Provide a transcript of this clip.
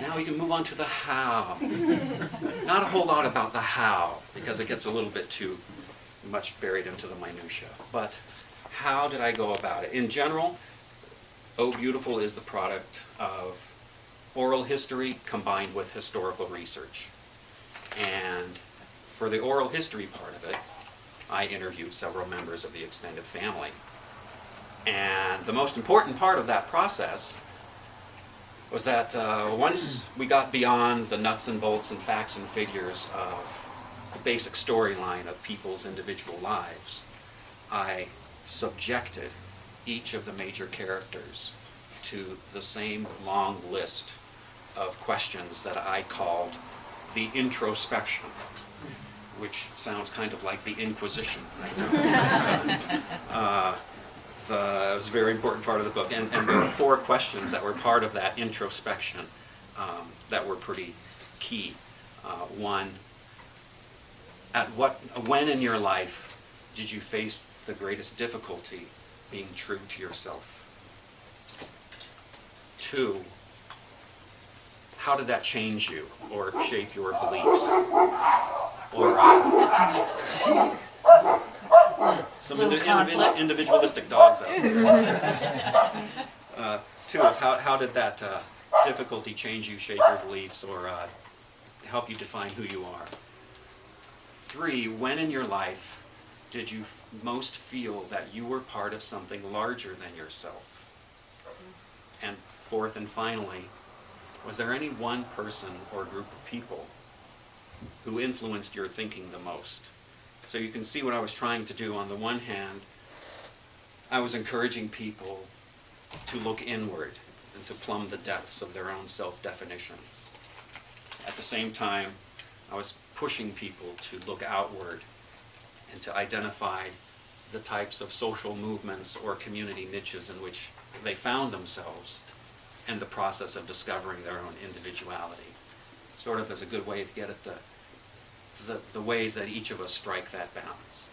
Now we can move on to the how. Not a whole lot about the how, because it gets a little bit too much buried into the minutia. But how did I go about it? In general, Oh Beautiful is the product of oral history combined with historical research. And for the oral history part of it, I interviewed several members of the extended family. And the most important part of that process was that once we got beyond the nuts and bolts and facts and figures of the basic storyline of people's individual lives, I subjected each of the major characters to the same long list of questions that I called the introspection, which sounds kind of like the Inquisition. It was a very important part of the book, and there were 4 questions that were part of that introspection that were pretty key. One, when in your life did you face the greatest difficulty being true to yourself? 2, how did that change you or shape your beliefs? Or some individualistic dogs out there. 2 is how did that difficulty change you, shape your beliefs, or help you define who you are? 3, when in your life did you most feel that you were part of something larger than yourself? And 4th and finally, was there any one person or group of people who influenced your thinking the most? So you can see what I was trying to do. On the one hand, I was encouraging people to look inward and to plumb the depths of their own self-definitions. At the same time, I was pushing people to look outward and to identify the types of social movements or community niches in which they found themselves and the process of discovering their own individuality. Sort of as a good way to get at the ways that each of us strike that balance.